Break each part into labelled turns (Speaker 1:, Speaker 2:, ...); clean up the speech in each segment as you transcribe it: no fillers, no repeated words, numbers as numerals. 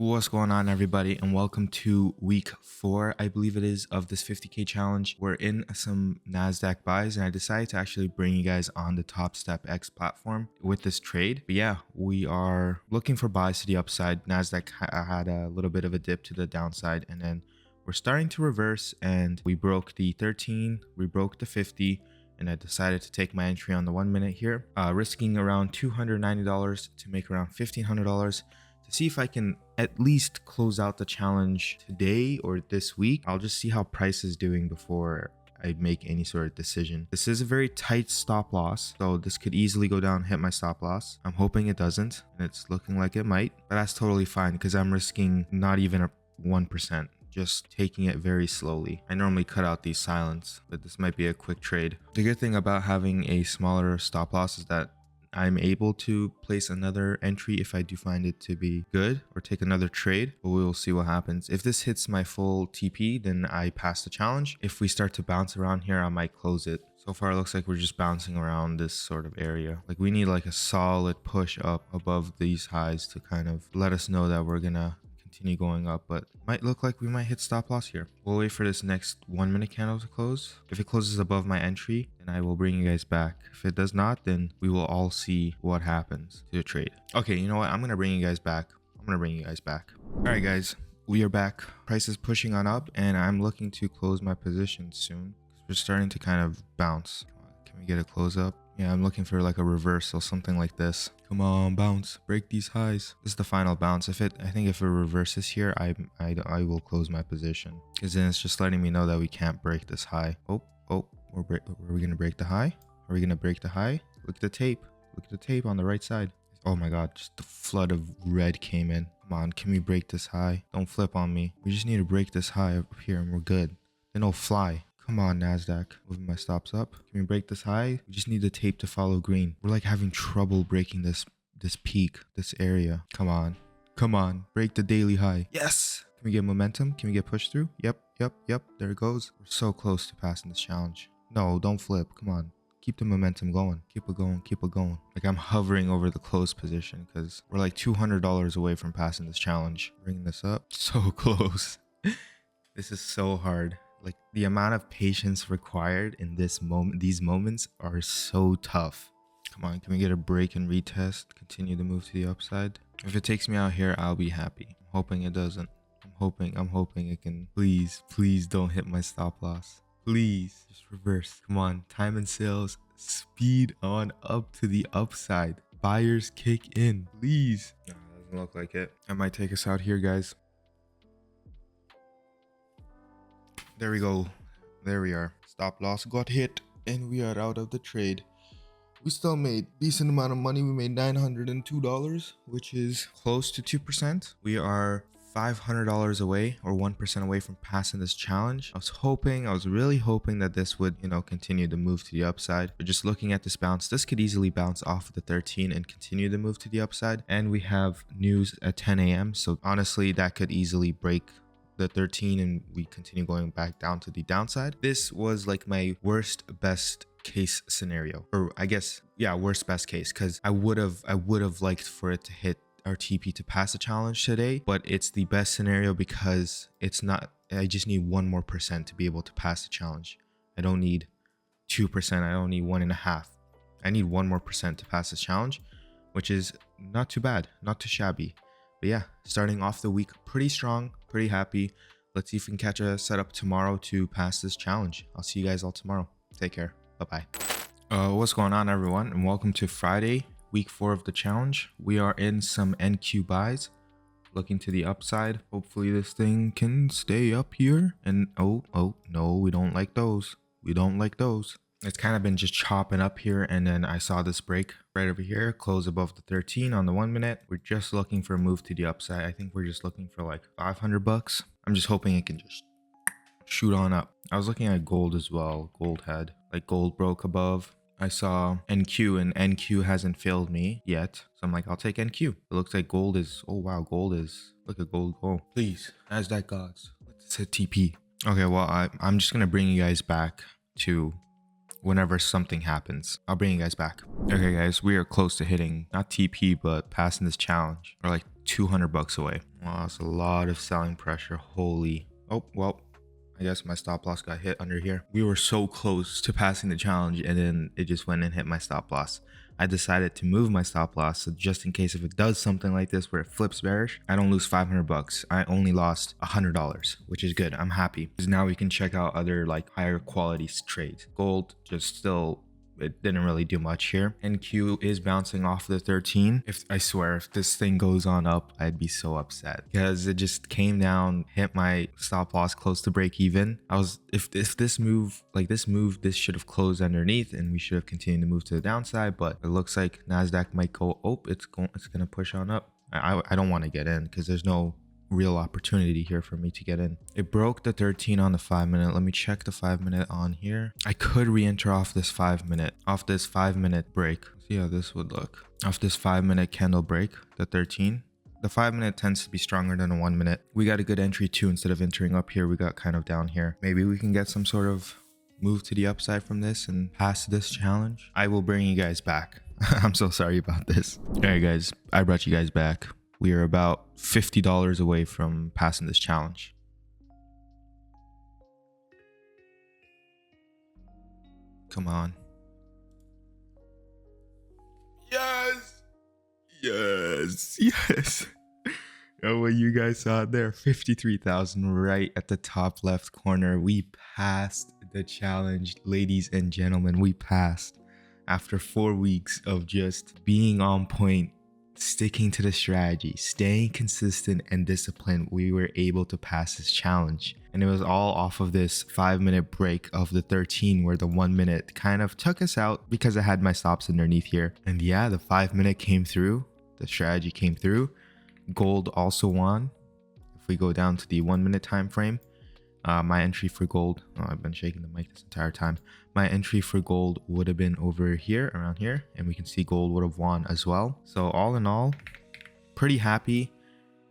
Speaker 1: What's going on, everybody, and welcome to week 4, I believe it is, of this 50k challenge. We're in some NASDAQ buys, and I decided to actually bring you guys on the TOPSTEP X platform with this trade. But yeah, we are looking for buys to the upside. NASDAQ had a little bit of a dip to the downside, and then we're starting to reverse, and we broke the 13, we broke the 50, and I decided to take my entry on the 1 minute here, risking around $290 to make around $1,500. To see if I can at least close out the challenge today or this week. I'll just see how price is doing before I make any sort of decision. This is a very tight stop loss, so this could easily go down, hit my stop loss. I'm hoping it doesn't, and it's looking like it might, but that's totally fine because I'm risking not even a 1%. Just taking it very slowly. I normally cut out these silents, but this might be a quick trade. The good thing about having a smaller stop loss is that I'm able to place another entry if I do find it to be good, or take another trade, but we will see what happens. If this hits my full TP, then I pass the challenge. If we start to bounce around here, I might close it. So far it looks like we're just bouncing around this sort of area. Like we need like a solid push up above these highs to kind of let us know that we're gonna continue going up, but might look like we might hit stop loss here. We'll wait for this next 1 minute candle to close. If it closes above my entry, then I will bring you guys back. If it does not, then we will all see what happens to the trade. Okay, you know what? I'm gonna bring you guys back. All right, guys, we are back. Price is pushing on up, and I'm looking to close my position soon. We're starting to kind of bounce. Can we get a close up? Yeah, I'm looking for like a reversal, something like this. Come on, bounce, break these highs. This is the final bounce. I think if it reverses here, I will close my position, because then it's just letting me know that we can't break this high. Are we gonna break the high? Are we gonna break the high? Look at the tape. Look at the tape on the right side. Oh my God, just the flood of red came in. Come on, can we break this high? Don't flip on me. We just need to break this high up here and we're good. Then it'll fly. Come on, NASDAQ. Moving my stops up. Can we break this high? We just need the tape to follow green. We're like having trouble breaking this peak, this area. Come on. Come on. Break the daily high. Yes! Can we get momentum? Can we get pushed through? Yep. There it goes. We're so close to passing this challenge. No, don't flip. Come on. Keep the momentum going. Keep it going. Like I'm hovering over the close position because we're like $200 away from passing this challenge. Bringing this up. So close. This is so hard. Like the amount of patience required in these moments are so tough. Come on, can we get a break and retest? Continue to move to the upside. If it takes me out here, I'll be happy. I'm hoping it doesn't. I'm hoping it can. Please don't hit my stop loss. Please, just reverse. Come on, time and sales, speed on up to the upside. Buyers kick in, please. No, it doesn't look like it. I might take us out here, guys. There we go. There we are. Stop loss got hit and we are out of the trade. We still made decent amount of money. We made $902, which is close to 2%. We are $500 away, or 1% away from passing this challenge. I was really hoping that this would, continue to move to the upside. But just looking at this bounce, this could easily bounce off of the 13 and continue to move to the upside. And we have news at 10 a.m. So honestly, that could easily break the 13 and we continue going back down to the downside. This was like my worst best case scenario, or I guess, yeah, worst best case, because I would have liked for it to hit our TP to pass the challenge today, but it's the best scenario because it's not. I just need 1% more to be able to pass the challenge. I don't need 2%. I don't need 1.5. I need 1% more to pass the challenge, which is not too bad, not too shabby. But yeah, starting off the week pretty strong, pretty happy. Let's see if we can catch a setup tomorrow to pass this challenge. I'll see you guys all tomorrow. Take care. Bye-bye. What's going on, everyone? And welcome to Friday, week 4 of the challenge. We are in some NQ buys, looking to the upside. Hopefully this thing can stay up here. And oh no, we don't like those. It's kind of been just chopping up here, and then I saw this break right over here, close above the 13 on the 1 minute. We're just looking for a move to the upside. I think we're just looking for like $500. I'm just hoping it can just shoot on up. I was looking at gold as well. Gold broke above. I saw NQ, and NQ hasn't failed me yet. So I'm like, I'll take NQ. It looks like gold is, oh wow, look at gold go. Please, NASDAQ gods, let's hit TP. Okay, well, I'm just gonna bring you guys back to whenever something happens. I'll bring you guys back. Okay guys, we are close to hitting not TP but passing this challenge. We're like $200 away. Wow, that's a lot of selling pressure. Holy. Oh, well, I guess my stop loss got hit under here. We were so close to passing the challenge, and then it just went and hit my stop loss. I decided to move my stop loss, so just in case if it does something like this where it flips bearish, I don't lose 500 bucks. I only lost $100, which is good. I'm happy because now we can check out other like higher quality trades. Gold just still, it didn't really do much here. NQ is bouncing off the 13. I swear, if this thing goes on up, I'd be so upset because it just came down, hit my stop loss close to break even. If this move, this should have closed underneath and we should have continued to move to the downside, but it looks like Nasdaq might go, oh, it's gonna push on up. I don't want to get in because there's no real opportunity here for me to get in. It broke the 13 on the 5-minute. Let me check the 5-minute on here. I could re-enter off this 5-minute break. See how this would look. Off this 5-minute candle break, the 13. The 5-minute tends to be stronger than the 1-minute. We got a good entry too. Instead of entering up here, we got kind of down here. Maybe we can get some sort of move to the upside from this and pass this challenge. I will bring you guys back. I'm so sorry about this. All right, guys, I brought you guys back. We are about $50 away from passing this challenge. Come on. Yes. Yes. Yes. Oh, what you guys saw there, 53,000 right at the top left corner. We passed the challenge, ladies and gentlemen. We passed after 4 weeks of just being on point, sticking to the strategy, staying consistent and disciplined. We were able to pass this challenge, and it was all off of this 5-minute break of the 13 where the 1-minute kind of took us out because I had my stops underneath here. And yeah, the 5-minute came through, the strategy came through. Gold also won. If we go down to the 1-minute time frame, my entry for gold, I've been shaking the mic this entire time. My entry for gold would have been over here, around here, and we can see gold would have won as well. So all in all, pretty happy.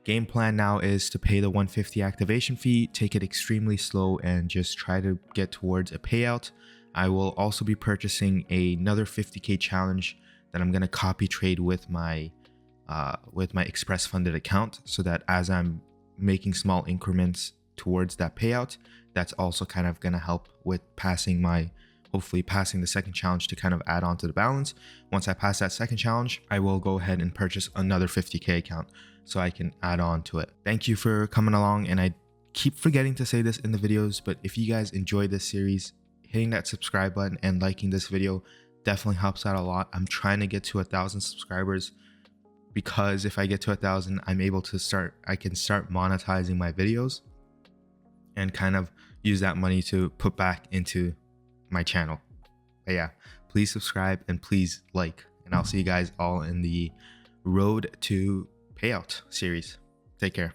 Speaker 1: Game plan now is to pay the 150 activation fee, take it extremely slow, and just try to get towards a payout. I will also be purchasing another 50k challenge that I'm gonna copy trade with my express funded account, so that as I'm making small increments towards that payout, that's also kind of going to help with hopefully passing the second challenge to kind of add on to the balance. Once I pass that second challenge, I will go ahead and purchase another 50k account so I can add on to it. Thank you for coming along, and I keep forgetting to say this in the videos, but if you guys enjoy this series, hitting that subscribe button and liking this video definitely helps out a lot. I'm trying to get to 1,000 subscribers, because if I get to 1,000, I can start monetizing my videos and kind of use that money to put back into my channel. But yeah, please subscribe and please like, and I'll see you guys all in the road to payout series. Take care.